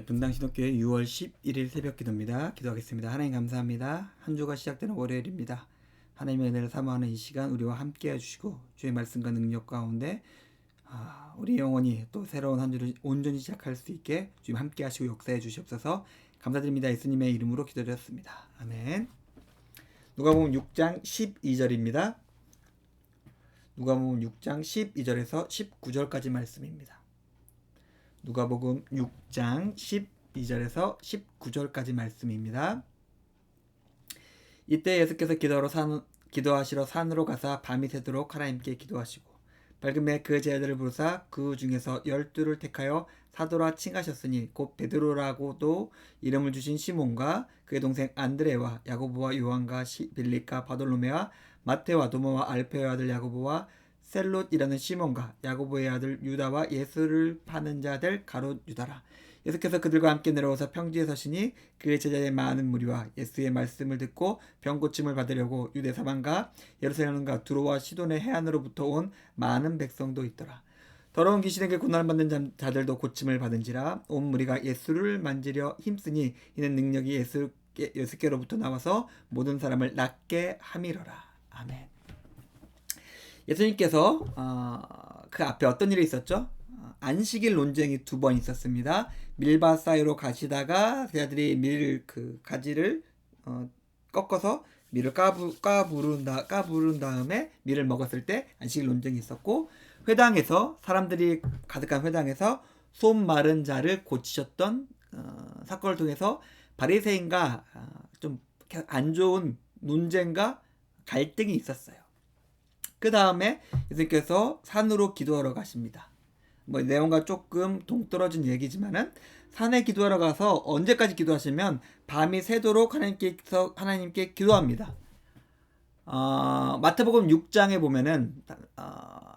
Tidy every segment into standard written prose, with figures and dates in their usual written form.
분당 신학교회 6월 11일 새벽 기도입니다. 기도하겠습니다. 하나님 감사합니다. 한 주가 시작되는 월요일입니다. 하나님의 은혜를 사모하는 이 시간 우리와 함께 해주시고 주의 말씀과 능력 가운데 우리 영혼이 또 새로운 한 주를 온전히 시작할 수 있게 주님 함께 하시고 역사해 주시옵소서. 감사드립니다. 예수님의 이름으로 기도드렸습니다. 아멘. 누가복음 6장 12절입니다. 누가복음 6장 12절에서 19절까지 말씀입니다. 누가복음 6장 12절에서 19절까지 말씀입니다. 이때 예수께서 기도하시러 산으로 가사 밤이 새도록 하나님께 기도하시고 밝음에 그 제자들을 부르사 그 중에서 12를 택하여 사도라 칭하셨으니 곧 베드로라고도 이름을 주신 시몬과 그의 동생 안드레와 야고보와 요한과 빌립과 바돌로메와 마테와 도마와 알페의 아들 야고보와 셀롯이라는 시몬과 야고보의 아들 유다와 예수를 파는 자들 가롯 유다라. 예수께서 그들과 함께 내려오사 평지에 서시니 그의 제자의 많은 무리와 예수의 말씀을 듣고 병 고침을 받으려고 유대 사방과 예루살렘과 두로와 시돈의 해안으로부터 온 많은 백성도 있더라. 더러운 귀신에게 고난을 받는 자들도 고침을 받은지라. 온 무리가 예수를 만지려 힘쓰니 이는 능력이 예수께로부터 나와서 모든 사람을 낫게 함이러라. 아멘. 예수님께서 그 앞에 어떤 일이 있었죠? 안식일 논쟁이 2번 있었습니다. 밀밭 사이로 가시다가 제자들이 가지를 꺾어서 밀을 까부른 다음에 밀을 먹었을 때 안식일 논쟁이 있었고, 회당에서 사람들이 가득한 회당에서 손 마른 자를 고치셨던 사건을 통해서 바리새인과 좀 안 좋은 논쟁과 갈등이 있었어요. 그 다음에 예수님께서 산으로 기도하러 가십니다. 내용과 조금 동떨어진 얘기지만은 산에 기도하러 가서 언제까지 기도하시면 밤이 새도록 하나님께 기도합니다. 마태복음 6장에 보면은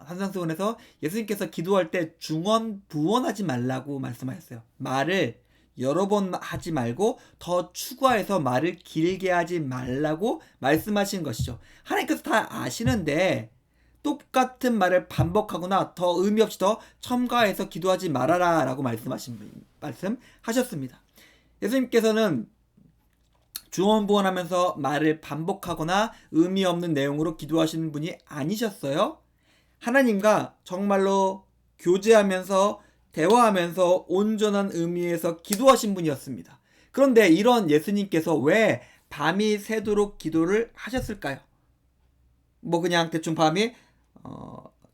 산상수훈에서 예수님께서 기도할 때 중언부언하지 말라고 말씀하셨어요. 말을 여러 번 하지 말고 더 추가해서 말을 길게 하지 말라고 말씀하신 것이죠. 하나님께서 다 아시는데 똑같은 말을 반복하거나 더 의미 없이 더 첨가해서 기도하지 말아라 라고 말씀하셨습니다. 예수님께서는 중언부언하면서 말을 반복하거나 의미 없는 내용으로 기도하시는 분이 아니셨어요. 하나님과 정말로 교제하면서 대화하면서 온전한 의미에서 기도하신 분이었습니다. 그런데 이런 예수님께서 왜 밤이 새도록 기도를 하셨을까요? 그냥 대충 밤이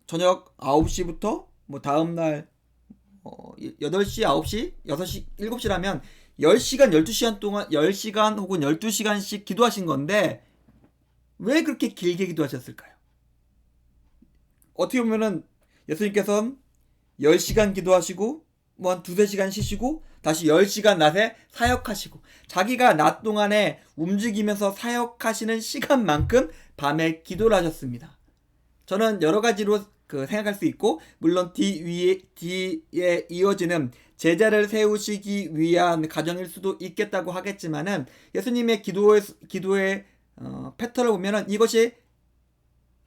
저녁 9시부터 다음날 8시, 9시, 6시, 7시라면 10시간, 12시간 동안 10시간 혹은 12시간씩 기도하신 건데 왜 그렇게 길게 기도하셨을까요? 어떻게 보면은 예수님께서는 10시간 기도하시고 한 2-3시간 쉬시고 다시 10시간 낮에 사역하시고 자기가 낮 동안에 움직이면서 사역하시는 시간만큼 밤에 기도를 하셨습니다. 저는 여러 가지로 생각할 수 있고, 물론 뒤에 이어지는 제자를 세우시기 위한 가정일 수도 있겠다고 하겠지만은 예수님의 기도의 패턴을 보면은 이것이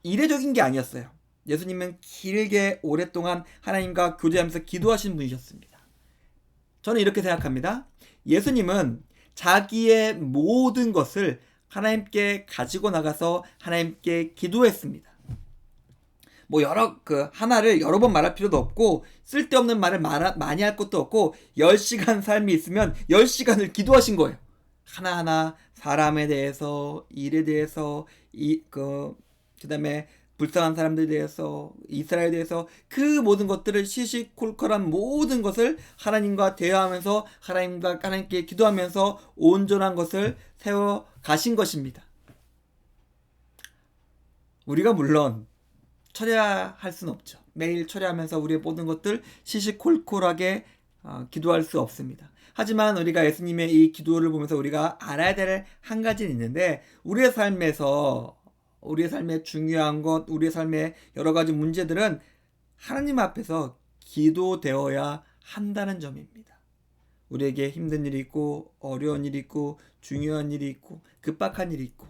이례적인 게 아니었어요. 예수님은 길게 오랫동안 하나님과 교제하면서 기도하신 분이셨습니다. 저는 이렇게 생각합니다. 예수님은 자기의 모든 것을 하나님께 가지고 나가서 하나님께 기도했습니다. 하나를 여러 번 말할 필요도 없고 쓸데없는 말을 많이 할 것도 없고 10시간 삶이 있으면 10시간을 기도하신 거예요. 하나하나 사람에 대해서, 일에 대해서, 그다음에 불쌍한 사람들에 대해서, 이스라엘에 대해서 그 모든 것들을 시시콜콜한 모든 것을 하나님과 대화하면서 하나님께 기도하면서 온전한 것을 세워 가신 것입니다. 우리가 물론 철야할 수는 없죠. 매일 철야하면서 우리의 모든 것들 시시콜콜하게 기도할 수 없습니다. 하지만 우리가 예수님의 이 기도를 보면서 우리가 알아야 될 한 가지는 있는데, 우리의 삶의 중요한 것, 우리의 삶의 여러 가지 문제들은 하나님 앞에서 기도되어야 한다는 점입니다. 우리에게 힘든 일이 있고, 어려운 일이 있고, 중요한 일이 있고, 급박한 일이 있고,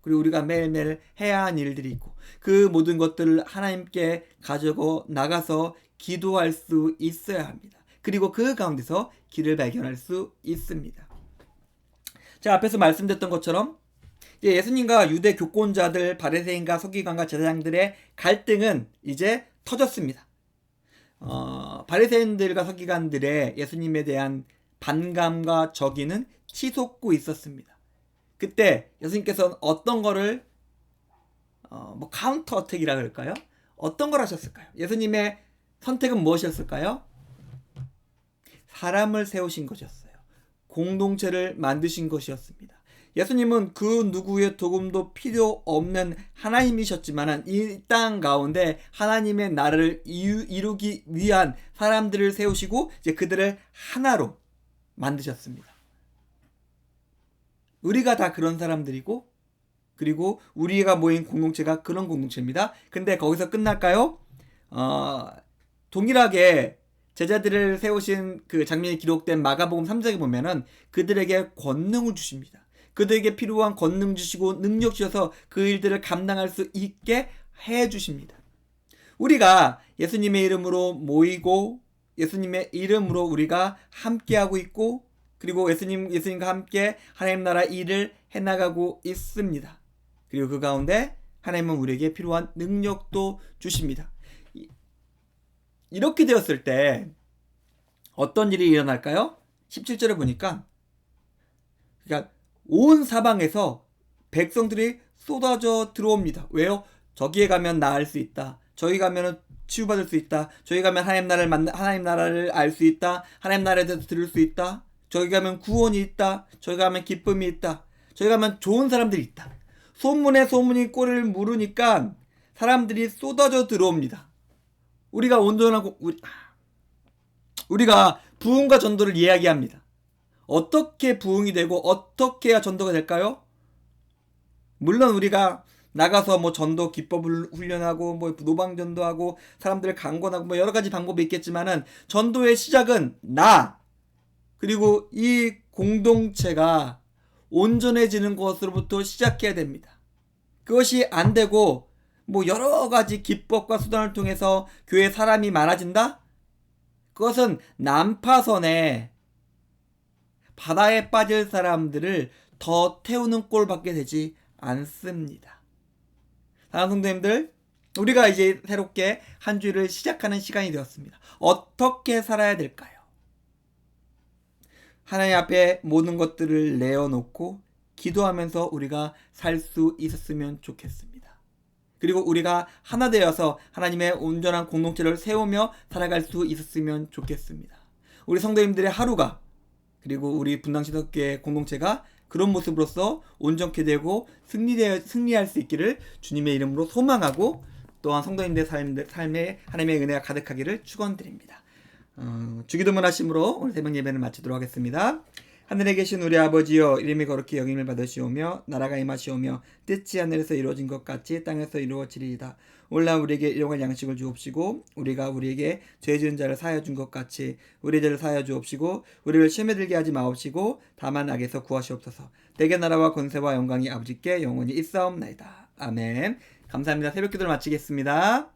그리고 우리가 매일매일 해야 한 일들이 있고, 그 모든 것들을 하나님께 가지고 나가서 기도할 수 있어야 합니다. 그리고 그 가운데서 길을 발견할 수 있습니다. 자, 앞에서 말씀드렸던 것처럼 예수님과 유대 교권자들, 바리새인과 서기관과 제사장들의 갈등은 이제 터졌습니다. 바리새인들과 서기관들의 예수님에 대한 반감과 적의는 치솟고 있었습니다. 그때 예수님께서는 어떤 거를 카운터 어택이라 그럴까요? 어떤 걸 하셨을까요? 예수님의 선택은 무엇이었을까요? 사람을 세우신 것이었어요. 공동체를 만드신 것이었습니다. 예수님은 그 누구의 도움도 필요 없는 하나님이셨지만 이 땅 가운데 하나님의 나라를 이루기 위한 사람들을 세우시고 이제 그들을 하나로 만드셨습니다. 우리가 다 그런 사람들이고 그리고 우리가 모인 공동체가 그런 공동체입니다. 근데 거기서 끝날까요? 동일하게 제자들을 세우신 그 장면이 기록된 마가복음 3장에 보면은 그들에게 권능을 주십니다. 그들에게 필요한 권능 주시고 능력 주셔서 그 일들을 감당할 수 있게 해 주십니다. 우리가 예수님의 이름으로 모이고 예수님의 이름으로 우리가 함께하고 있고 그리고 예수님과 함께 하나님 나라 일을 해나가고 있습니다. 그리고 그 가운데 하나님은 우리에게 필요한 능력도 주십니다. 이렇게 되었을 때 어떤 일이 일어날까요? 17절에 보니까 그러니까 온 사방에서 백성들이 쏟아져 들어옵니다. 왜요? 저기에 가면 나을 수 있다. 저기 가면 치유받을 수 있다. 저기 가면 하나님 나라를 알 수 있다. 하나님 나라에 대해서 들을 수 있다. 저기 가면 구원이 있다. 저기 가면 기쁨이 있다. 저기 가면 좋은 사람들이 있다. 소문에 소문이 꼴을 물으니까 사람들이 쏟아져 들어옵니다. 우리가 부흥과 전도를 이야기합니다. 어떻게 부흥이 되고 어떻게 해야 전도가 될까요? 물론 우리가 나가서 전도 기법을 훈련하고 노방 전도하고 사람들을 강권하고 여러 가지 방법이 있겠지만은 전도의 시작은 그리고 이 공동체가 온전해지는 것으로부터 시작해야 됩니다. 그것이 안 되고 여러 가지 기법과 수단을 통해서 교회에 사람이 많아진다? 그것은 난파선에 바다에 빠질 사람들을 더 태우는 꼴밖에 되지 않습니다. 사랑하는 성도님들, 우리가 이제 새롭게 한 주를 시작하는 시간이 되었습니다. 어떻게 살아야 될까요? 하나님 앞에 모든 것들을 내어놓고 기도하면서 우리가 살 수 있었으면 좋겠습니다. 그리고 우리가 하나 되어서 하나님의 온전한 공동체를 세우며 살아갈 수 있었으면 좋겠습니다. 우리 성도님들의 하루가 그리고 우리 분당신학교의 공동체가 그런 모습으로서 온전케 되고 승리할 수 있기를 주님의 이름으로 소망하고 또한 성도님들의 삶에 하나님의 은혜가 가득하기를 축원드립니다. 주기도문 하심으로 오늘 새벽 예배를 마치도록 하겠습니다. 하늘에 계신 우리 아버지여, 이름이 거룩히 여김을 받으시오며 나라가 임하시오며 뜻이 하늘에서 이루어진 것 같이 땅에서 이루어지리이다. 오늘날 우리에게 일용할 양식을 주옵시고 우리가 우리에게 죄 지은 자를 사하여 준 것 같이 우리 죄를 사하여 주옵시고 우리를 시험에 들게 하지 마옵시고 다만 악에서 구하시옵소서. 대개 나라와 권세와 영광이 아버지께 영원히 있사옵나이다. 아멘. 감사합니다. 새벽 기도를 마치겠습니다.